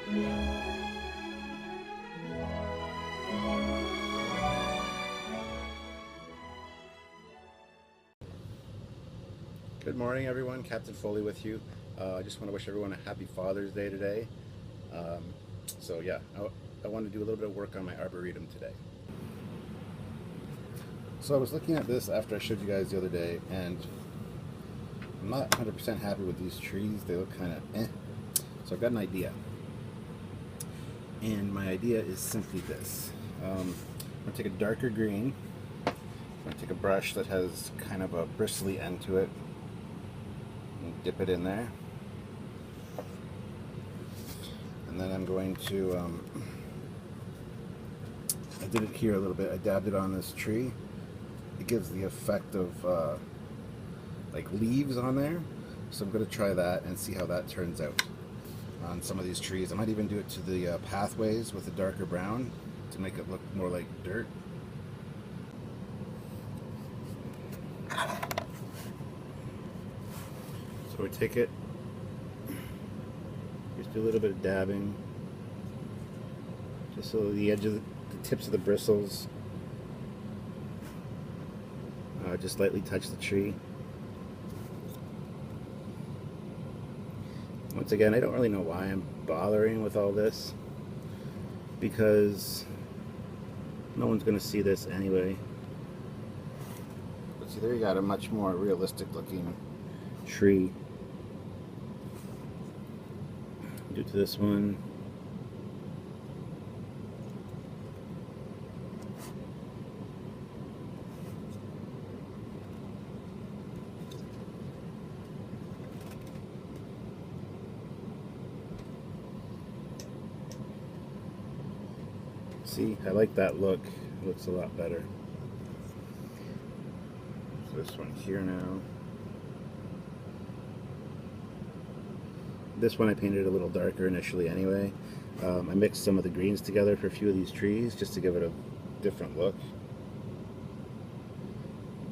Good morning, everyone. Captain Foley with you. I just want to wish everyone a happy Father's Day today. Um, so yeah, I want to do a little bit of work on my Arboretum today. So I was looking at this after I showed you guys the other day, and I'm not 100% happy with these trees. They look kind of eh. So I've got an idea. And my idea is simply this. I'm going to take a darker green. I'm going to take a brush that has kind of a bristly end to it. And dip it in there. And then I'm going to, I did it here a little bit. I dabbed it on this tree. It gives the effect of like leaves on there. So I'm going to try that and see how that turns out on some of these trees. I might even do it to the pathways with a darker brown to make it look more like dirt. So we take it, just do a little bit of dabbing, just so the edge of the tips of the bristles just lightly touch the tree. Once again, I don't really know why I'm bothering with all this, because no one's going to see this anyway. But see, there you got a much more realistic looking tree. Do to this one. See, I like that look. It looks a lot better. So this one here now. This one I painted a little darker initially anyway. I mixed some of the greens together for a few of these trees just to give it a different look.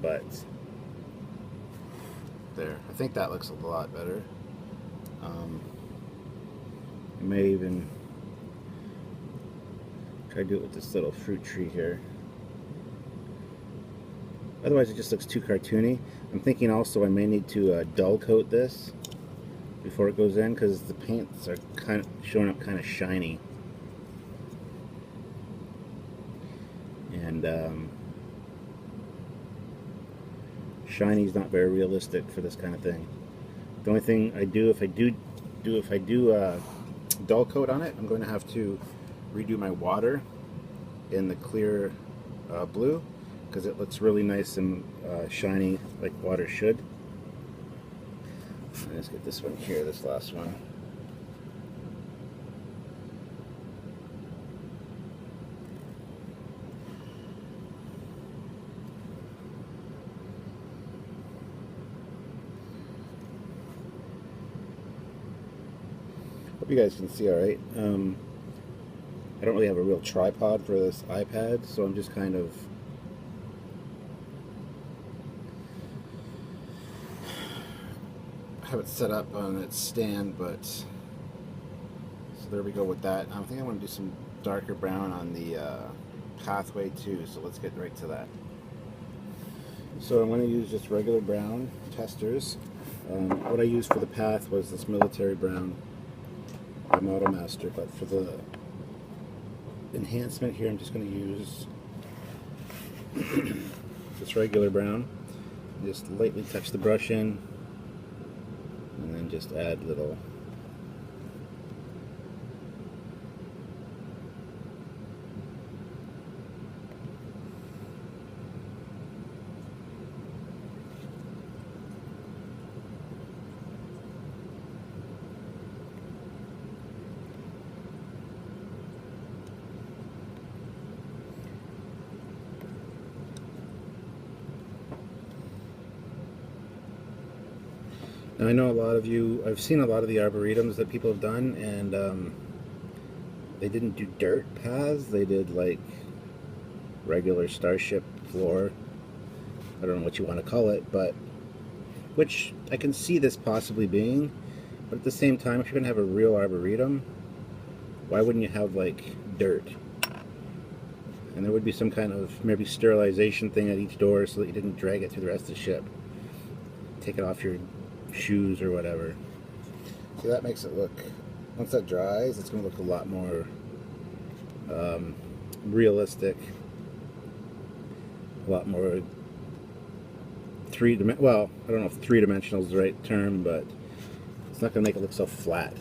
But there, I think that looks a lot better. I may even try to do it with this little fruit tree here. Otherwise it just looks too cartoony. I'm thinking also I may need to dull coat this before it goes in, because the paints are kind of showing up kind of shiny. And shiny is not very realistic for this kind of thing. The only thing I do, if I do dull coat on it, I'm going to have to redo my water in the clear blue, because it looks really nice and shiny like water should. Let's get this one here, this last one. Hope you guys can see all right. I don't really have a real tripod for this iPad, so I'm just kind of have it set up on its stand, but so there we go with that. I think I want to do some darker brown on the pathway too, so let's get right to that. So I'm going to use just regular brown testers. What I used for the path was this military brown by Model Master, but for the enhancement here I'm just going to use this regular brown. Just lightly touch the brush in, and then just add little Now I know a lot of you, I've seen a lot of the arboretums that people have done, and they didn't do dirt paths, they did like regular starship floor. I don't know what you want to call it, but which I can see this possibly being, but at the same time, if you're going to have a real arboretum, Why wouldn't you have like dirt? And there would be some kind of maybe sterilization thing at each door so that you didn't drag it through the rest of the ship. Take it off your shoes or whatever. See, that makes it look, once that dries, it's going to look a lot more realistic, a lot more well, I don't know if three-dimensional is the right term, but it's not going to make it look so flat.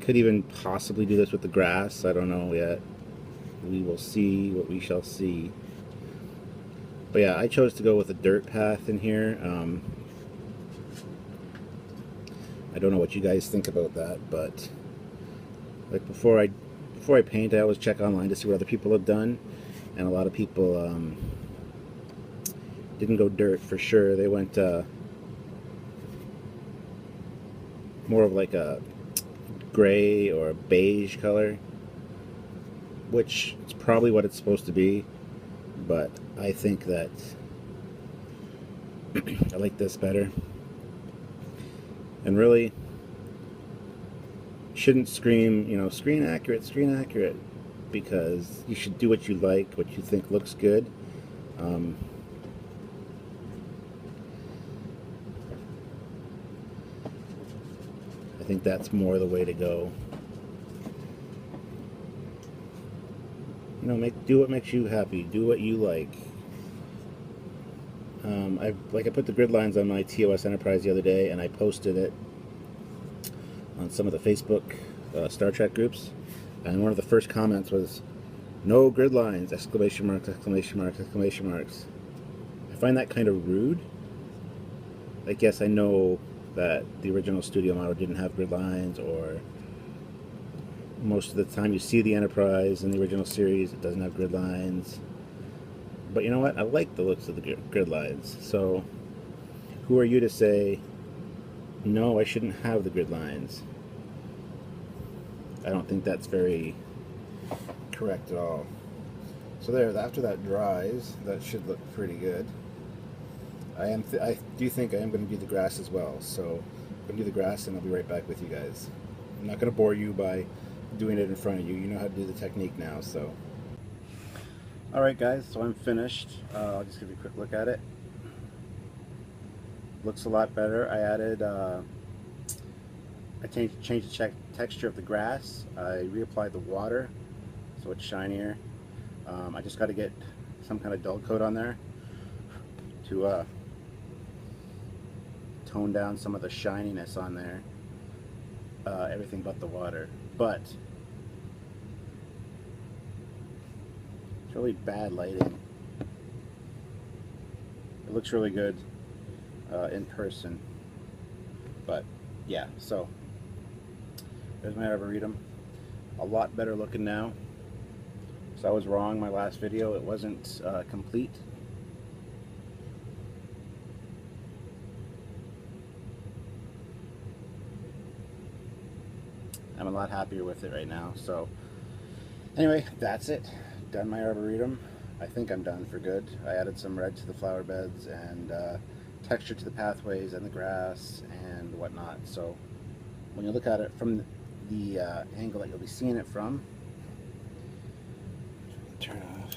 Could even possibly do this with the grass. I don't know yet. We will see what we shall see. But yeah, I chose to go with a dirt path in here. I don't know what you guys think about that, but like before I paint, I always check online to see what other people have done, and a lot of people didn't go dirt for sure. They went more of like a gray or a beige color, which is probably what it's supposed to be, but I think that I like this better. And really shouldn't scream, you know, screen accurate, because you should do what you like, what you think looks good. I think that's more the way to go. You know, do what makes you happy. Do what you like. I put the grid lines on my TOS Enterprise the other day, and I posted it on some of the Facebook Star Trek groups. And one of the first comments was, "No grid lines!" Exclamation marks! Exclamation marks! Exclamation marks! I find that kind of rude. Like, yes, I know that the original studio model didn't have grid lines, or most of the time you see the Enterprise in the original series, it doesn't have grid lines. But you know what? I like the looks of the grid lines. So who are you to say, no, I shouldn't have the grid lines? I don't think that's very correct at all. So there, after that dries, that should look pretty good. I do think I am going to do the grass as well. So I'm going to do the grass, and I'll be right back with you guys. I'm not going to bore you by doing it in front of you. You know how to do the technique now, so. Alright guys, so I'm finished. I'll just give you a quick look at it. Looks a lot better. I added, I changed the texture of the grass. I reapplied the water so it's shinier. I just got to get some kind of dull coat on there to tone down some of the shininess on there. Everything but the water. But it's really bad lighting. It looks really good in person. But yeah, so there's my Arboretum. A lot better looking now. So I was wrong my last video. It wasn't complete. I'm a lot happier with it right now. So anyway, that's it. Done my Arboretum. I think I'm done for good. I added some red to the flower beds and texture to the pathways and the grass and whatnot. So when you look at it from the angle that you'll be seeing it from, turn off.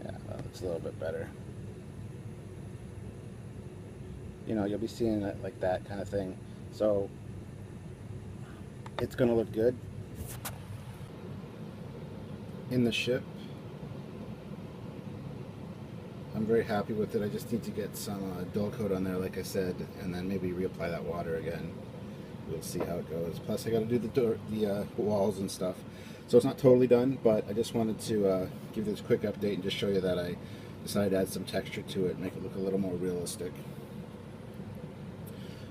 Yeah, that looks a little bit better. You know, you'll be seeing it like that kind of thing. So it's going to look good in the ship. I'm very happy with it. I just need to get some dull coat on there, like I said, and then maybe reapply that water again. We'll see how it goes. Plus, I got to do the walls and stuff. So it's not totally done, but I just wanted to give this quick update and just show you that I decided to add some texture to it, make it look a little more realistic.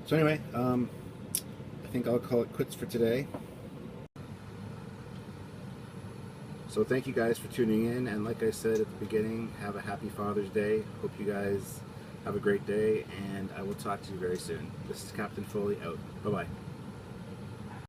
So anyway, I think I'll call it quits for today. So thank you guys for tuning in, and like I said at the beginning, have a happy Father's Day. Hope you guys have a great day, and I will talk to you very soon. This is Captain Foley out. Bye-bye.